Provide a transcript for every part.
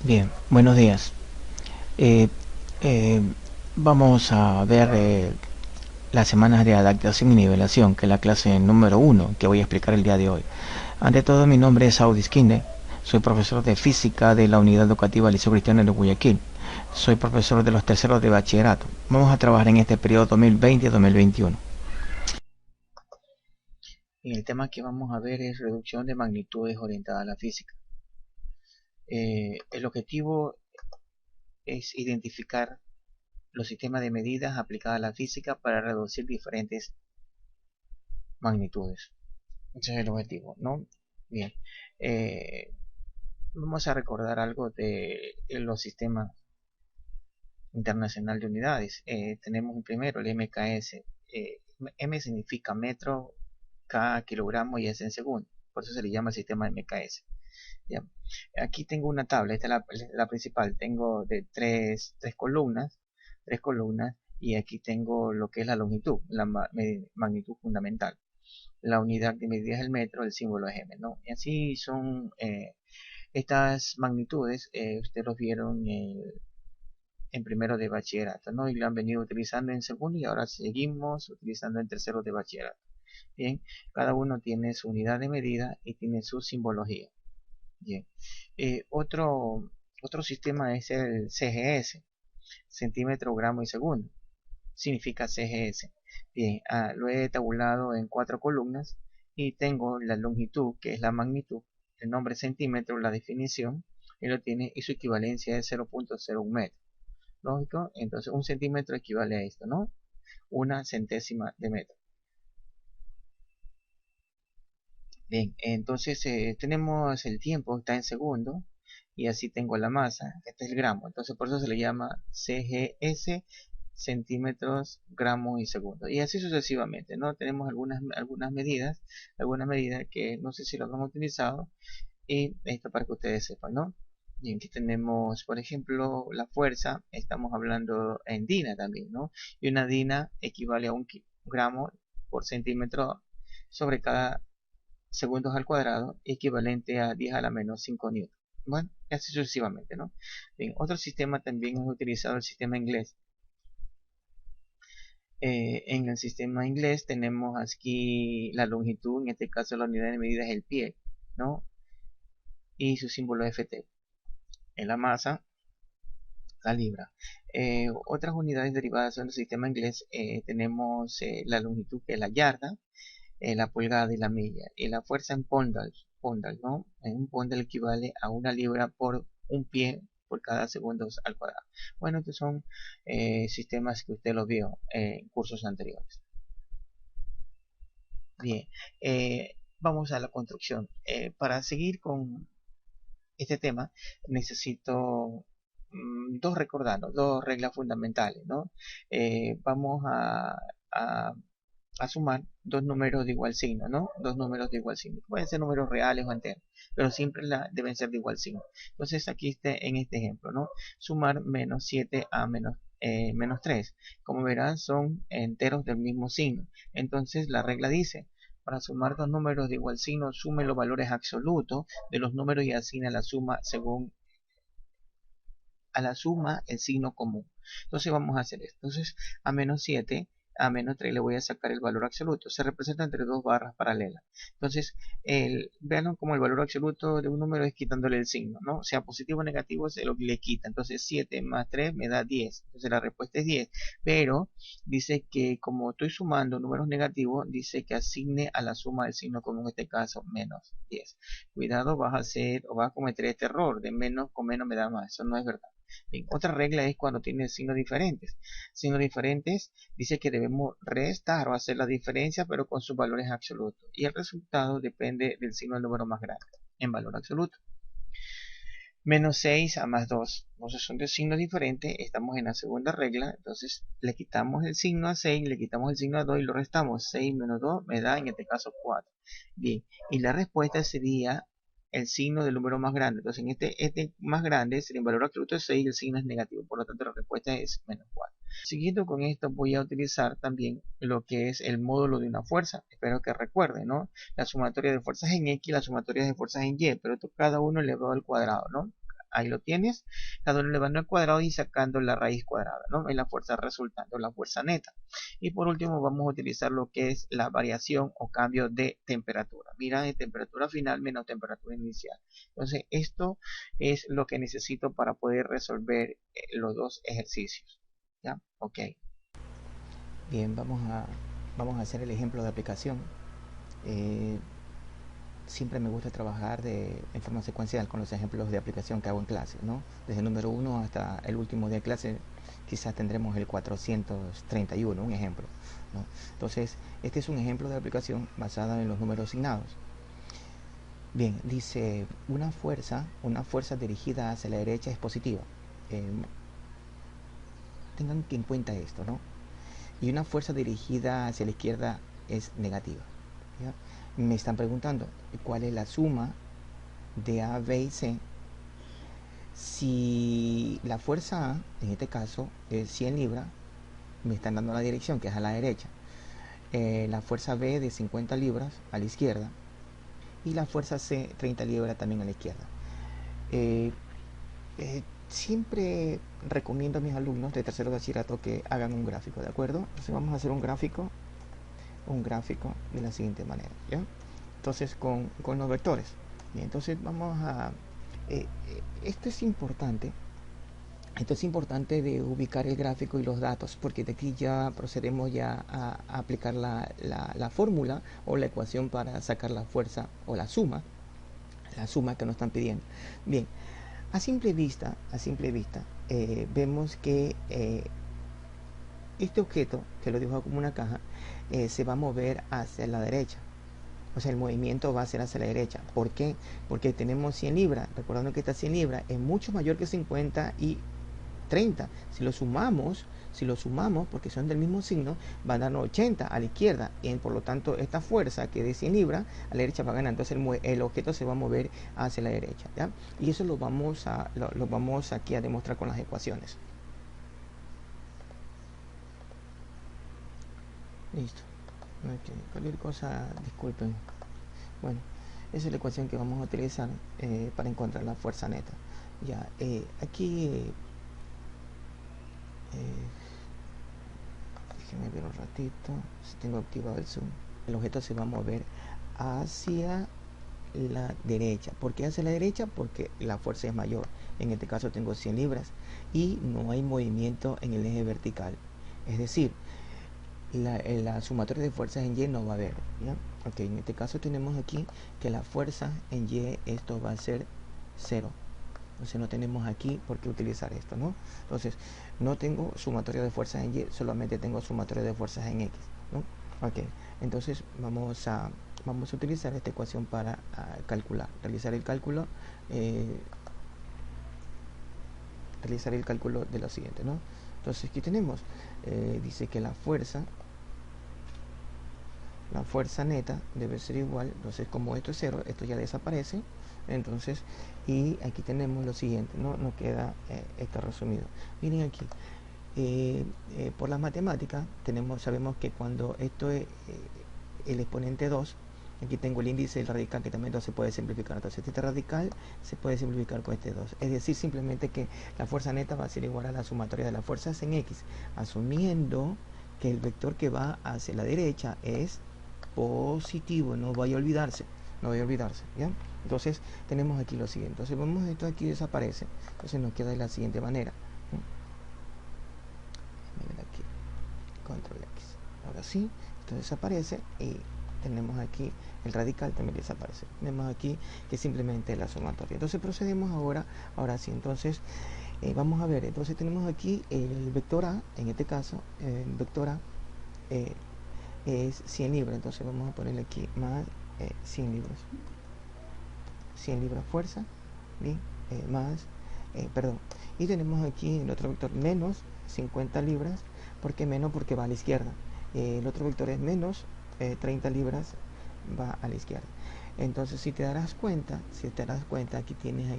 Bien, buenos días. Eh, eh, Vamos a ver las semanas de adaptación y nivelación, que es la clase número uno que voy a explicar el día de hoy. Ante todo, mi nombre es Audis Quinde, soy profesor de física de la Unidad Educativa Liceo Cristiano de Guayaquil. Soy profesor de los terceros de bachillerato. Vamos a trabajar en este periodo 2020-2021. Y el tema que vamos a ver es reducción de magnitudes orientada a la física. El objetivo es identificar los sistemas de medidas aplicadas a la física para reducir diferentes magnitudes. Ese es el objetivo, ¿no? Bien. Eh, Vamos a recordar algo de los sistemas internacionales de unidades. Tenemos primero el MKS. M significa metro, K kilogramo y S en segundo. Por eso se le llama sistema MKS. ¿Ya? Aquí tengo una tabla, esta es la principal. Tengo de tres columnas, y aquí tengo lo que es la longitud, la magnitud fundamental. La unidad de medida es el metro, el símbolo es M, ¿no? Y así son estas magnitudes, ustedes los vieron en primero de bachillerato, ¿no? Y lo han venido utilizando en segundo y ahora seguimos utilizando en tercero de bachillerato. Bien, cada uno tiene su unidad de medida y tiene su simbología. Bien, otro sistema es el CGS, centímetro, gramo y segundo. Significa CGS. Bien, lo he tabulado en cuatro columnas y tengo la longitud, que es la magnitud, el nombre centímetro, la definición, y lo tiene, y su equivalencia es 0.01 metro. Lógico, entonces un centímetro equivale a esto, ¿no? Una centésima de metro. Bien, entonces tenemos el tiempo, está en segundo, y así tengo la masa, este es el gramo, entonces por eso se le llama CGS, centímetros, gramos y segundos, y así sucesivamente, ¿no? Tenemos algunas medidas que no sé si las han utilizado, y esto para que ustedes sepan, ¿no? Y aquí tenemos, por ejemplo, la fuerza, estamos hablando en dina también, ¿no? Y una dina equivale a un gramo por centímetro sobre cada segundos al cuadrado, equivalente a 10 a la menos 5 newton. Bueno, así sucesivamente, ¿no? Bien, otro sistema también es utilizado, el sistema inglés. En el sistema inglés tenemos aquí la longitud, en este caso la unidad de medida es el pie, ¿no? Y su símbolo es Ft. En la masa, la libra. Otras unidades derivadas del sistema inglés, tenemos la longitud, que es la yarda, la pulgada y la milla. Y la fuerza en pondal, ¿no? En un pondal equivale a una libra por un pie por cada segundo al cuadrado. Bueno, estos son sistemas que usted los vio en cursos anteriores. Bien, vamos a la construcción. Para seguir con este tema, necesito dos reglas fundamentales, ¿no? Vamos a sumar dos números de igual signo, ¿no? Dos números de igual signo. Pueden ser números reales o enteros, pero siempre deben ser de igual signo. Entonces aquí en este ejemplo, ¿no? Sumar menos 7 a menos 3. Como verán, son enteros del mismo signo. Entonces la regla dice, para sumar dos números de igual signo, sume los valores absolutos de los números y asigne la suma según a la suma el signo común. Entonces vamos a hacer esto. Entonces a menos 7, a menos 3 le voy a sacar el valor absoluto. Se representa entre dos barras paralelas. Entonces, vean como el valor absoluto de un número es quitándole el signo, ¿no? Sea positivo o negativo, se lo le quita. Entonces 7 más 3 me da 10. Entonces la respuesta es 10. Pero dice que como estoy sumando números negativos, dice que asigne a la suma del signo común, en este caso menos 10. Cuidado, vas a hacer o vas a cometer este error de menos con menos me da más. Eso no es verdad. Bien, otra regla es cuando tiene signos diferentes. Signos diferentes dice que debemos restar o hacer la diferencia, pero con sus valores absolutos. Y el resultado depende del signo del número más grande en valor absoluto. Menos 6 a más 2. Entonces son de signos diferentes. Estamos en la segunda regla. Entonces le quitamos el signo a 6, le quitamos el signo a 2 y lo restamos. 6 menos 2 me da en este caso 4. Bien, y la respuesta sería el signo del número más grande. Entonces en este más grande sería el valor absoluto de 6 y el signo es negativo. Por lo tanto la respuesta es menos 4. Siguiendo con esto voy a utilizar también lo que es el módulo de una fuerza. Espero que recuerden, ¿no? La sumatoria de fuerzas en X, la sumatoria de fuerzas en Y, pero esto cada uno elevado al cuadrado, ¿no? ahí lo tienes, cada uno elevando al cuadrado y sacando la raíz cuadrada, ¿no? Es la fuerza resultante, la fuerza neta. Y por último vamos a utilizar lo que es la variación o cambio de temperatura. Mira, de temperatura final menos temperatura inicial. Entonces esto es lo que necesito para poder resolver los dos ejercicios. ¿Ya? Ok. Bien, vamos a hacer el ejemplo de aplicación. Eh, Siempre me gusta trabajar en forma secuencial con los ejemplos de aplicación que hago en clase, ¿no? Desde el número 1 hasta el último día de clase, quizás tendremos el 431, un ejemplo, ¿no? Entonces, este es un ejemplo de aplicación basada en los números asignados. Bien, dice, una fuerza dirigida hacia la derecha es positiva. Eh, Tengan en cuenta esto, ¿no? Y una fuerza dirigida hacia la izquierda es negativa, ¿ya? Me están preguntando cuál es la suma de A, B y C. Si la fuerza A, en este caso, es 100 libras, me están dando la dirección, que es a la derecha. La fuerza B de 50 libras a la izquierda. Y la fuerza C, 30 libras también a la izquierda. Eh, Siempre recomiendo a mis alumnos de tercero de bachillerato que hagan un gráfico, ¿de acuerdo? Entonces vamos a hacer un gráfico de la siguiente manera, ¿ya? Entonces con los vectores. Bien, entonces vamos a... esto es importante. Esto es importante de ubicar el gráfico y los datos, porque de aquí ya procedemos ya a aplicar la fórmula o la ecuación para sacar la fuerza o la suma que nos están pidiendo. Bien, a simple vista, vemos que este objeto, que lo dibujo como una caja, se va a mover hacia la derecha. O sea, el movimiento va a ser hacia la derecha. ¿Por qué? Porque tenemos 100 libras. Recordando que esta 100 libras es mucho mayor que 50 y 30. Si lo sumamos, porque son del mismo signo, van a dar 80 a la izquierda. Y por lo tanto, esta fuerza que de 100 libras a la derecha va a ganar. Entonces el objeto se va a mover hacia la derecha, ¿ya? Y eso lo vamos aquí a demostrar con las ecuaciones. Listo. Okay. Cualquier cosa, disculpen. Bueno, esa es la ecuación que vamos a utilizar para encontrar la fuerza neta. Ya, aquí déjenme ver un ratito si tengo activado el zoom. El objeto se va a mover hacia la derecha. ¿Por qué hacia la derecha? Porque la fuerza es mayor. En este caso tengo 100 libras y no hay movimiento en el eje vertical. Es decir, la sumatoria de fuerzas en Y no va a haber, ¿ya? Ok, en este caso tenemos aquí que la fuerza en Y, esto va a ser 0. Entonces no tenemos aquí por qué utilizar esto, ¿no? Entonces no tengo sumatoria de fuerzas en Y, solamente tengo sumatoria de fuerzas en X, ¿no? Ok, entonces vamos a utilizar esta ecuación para realizar el cálculo de lo siguiente, ¿no? Entonces aquí tenemos, dice que la fuerza neta debe ser igual, entonces como esto es 0, esto ya desaparece. Entonces, y aquí tenemos lo siguiente, ¿no? Nos queda esto resumido. Miren aquí, por las matemáticas sabemos que cuando esto es el exponente 2, aquí tengo el índice y el radical, que también se puede simplificar. Entonces este radical se puede simplificar con este 2. Es decir, simplemente que la fuerza neta va a ser igual a la sumatoria de las fuerzas en X, asumiendo que el vector que va hacia la derecha es positivo. No vaya a olvidarse, ¿ya? Entonces tenemos aquí lo siguiente. Entonces vemos esto aquí desaparece. Entonces nos queda de la siguiente manera, ¿no? Aquí, control X. Ahora sí, esto desaparece y tenemos aquí el radical también desaparece. Tenemos aquí que simplemente la sumatoria. Entonces procedemos ahora sí. Entonces vamos a ver. Entonces tenemos aquí el vector A, en este caso el vector A es 100 libras. Entonces vamos a ponerle aquí más 100 libras. 100 libras fuerza, bien, más, perdón, y tenemos aquí el otro vector menos 50 libras. ¿Por qué menos? Porque va a la izquierda. El otro vector es menos 30 libras, va a la izquierda. Entonces si te darás cuenta, aquí tienes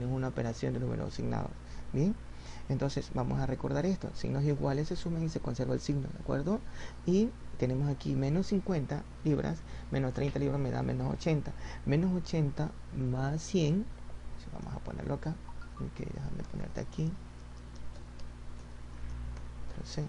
una operación de números asignados. Bien, entonces vamos a recordar esto: signos iguales se suman y se conserva el signo, ¿de acuerdo? Y tenemos aquí menos 50 libras, menos 30 libras me da menos 80. Menos 80 más 100, vamos a ponerlo acá, Ok, déjame ponerte aquí. Entonces,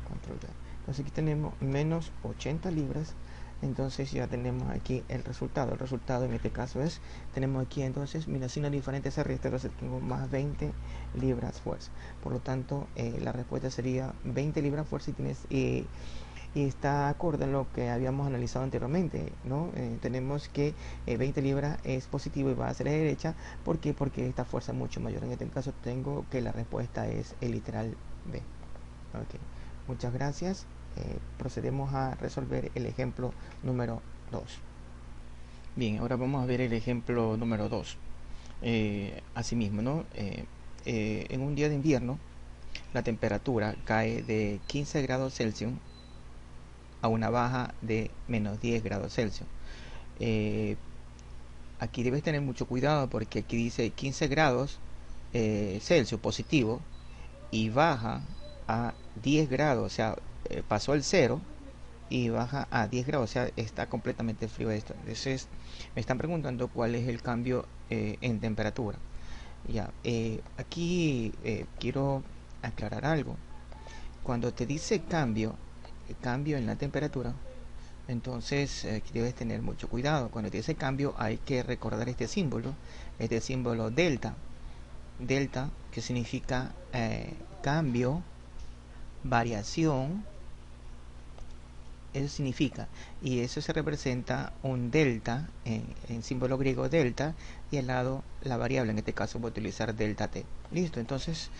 control V. Entonces aquí tenemos menos 80 libras. Entonces ya tenemos aquí el resultado. El resultado en este caso es, tenemos aquí entonces, mira, signos diferentes se resta, entonces tengo más 20 libras fuerza. Por lo tanto, la respuesta sería 20 libras fuerza y está acorde a lo que habíamos analizado anteriormente, ¿no? Tenemos que 20 libras es positivo y va hacia la derecha. ¿Por qué? Porque esta fuerza es mucho mayor. En este caso tengo que la respuesta es el literal B. Ok, muchas gracias. Procedemos a resolver el ejemplo número 2. Bien, ahora vamos a ver el ejemplo número 2. Asimismo, ¿no? En un día de invierno, la temperatura cae de 15 grados Celsius a una baja de menos 10 grados Celsius. Aquí debes tener mucho cuidado porque aquí dice 15 grados Celsius positivo y baja a 10 grados, o sea, pasó el 0 y baja a 10 grados, o sea, está completamente frío esto. Entonces, me están preguntando cuál es el cambio en temperatura. Ya, aquí quiero aclarar algo. Cuando te dice cambio en la temperatura, entonces aquí debes tener mucho cuidado. Cuando te dice cambio, hay que recordar este símbolo delta. Delta, que significa cambio, variación, eso significa, y eso se representa un delta en símbolo griego delta, y al lado la variable, en este caso voy a utilizar delta t. Listo, entonces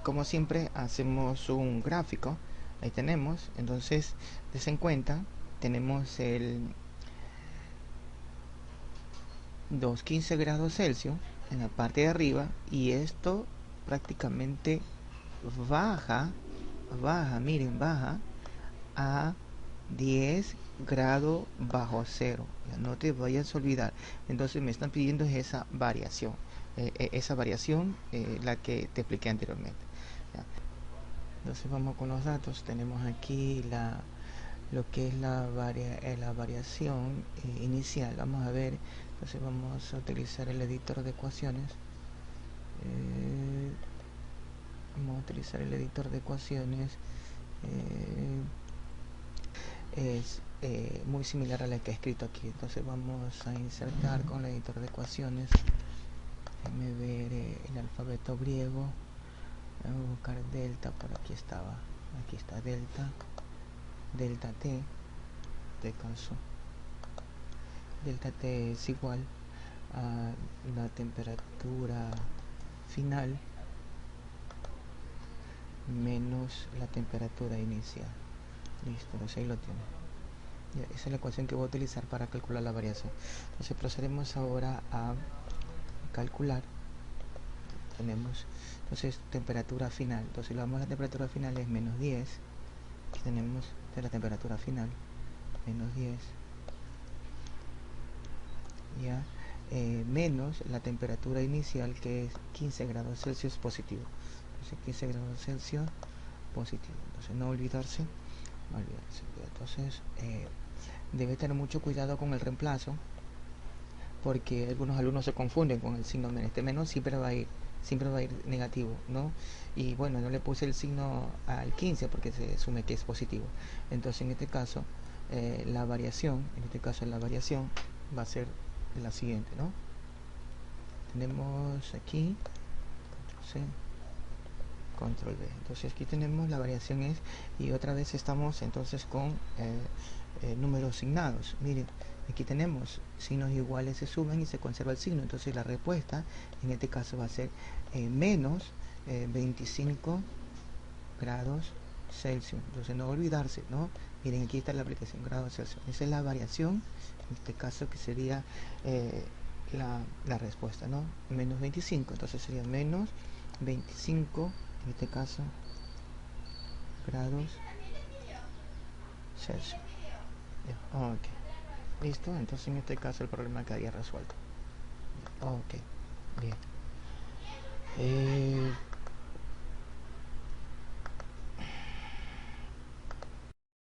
como siempre hacemos un gráfico. Ahí tenemos, entonces des en cuenta, tenemos el 215 grados Celsius en la parte de arriba, y esto prácticamente baja, miren, baja a 10 grados bajo cero. Ya no te vayas a olvidar. Entonces me están pidiendo esa variación. La que te expliqué anteriormente. ¿Ya? Entonces vamos con los datos. Tenemos aquí lo que es la variación inicial. Vamos a ver. Entonces vamos a utilizar el editor de ecuaciones. Vamos a utilizar el editor de ecuaciones. Es muy similar a la que he escrito aquí. Entonces vamos a insertar con el editor de ecuaciones. Déjame ver el alfabeto griego. Vamos a buscar delta, por aquí estaba. Aquí está delta. Delta t, de caso. Delta t es igual a la temperatura final menos la temperatura inicial. Listo, entonces ahí lo tiene. Ya, esa es la ecuación que voy a utilizar para calcular la variación. Entonces procedemos ahora a calcular. Tenemos entonces temperatura final. Entonces si lo damos a la temperatura final es menos 10. Aquí tenemos de la temperatura final menos 10. Ya, menos la temperatura inicial, que es 15 grados Celsius positivo. Entonces 15 grados Celsius positivo. Entonces no olvidarse. Entonces debe tener mucho cuidado con el reemplazo, porque algunos alumnos se confunden con el signo menos. Este menos siempre va a ir negativo, ¿no? Y bueno, no le puse el signo al 15 porque se asume que es positivo. Entonces en este caso la variación va a ser la siguiente, ¿no? Tenemos aquí control B. Entonces aquí tenemos la variación es, y otra vez estamos entonces con números signados. Miren, aquí tenemos signos iguales, se suman y se conserva el signo. Entonces la respuesta en este caso va a ser menos 25 grados Celsius. Entonces no olvidarse, ¿no? Miren, aquí está la aplicación grados Celsius. Esa es la variación, en este caso que sería la respuesta, ¿no? Menos 25, entonces sería menos 25, en este caso, grados Celsius. Ok, listo. Entonces en este caso el problema quedaría resuelto. Ok, bien.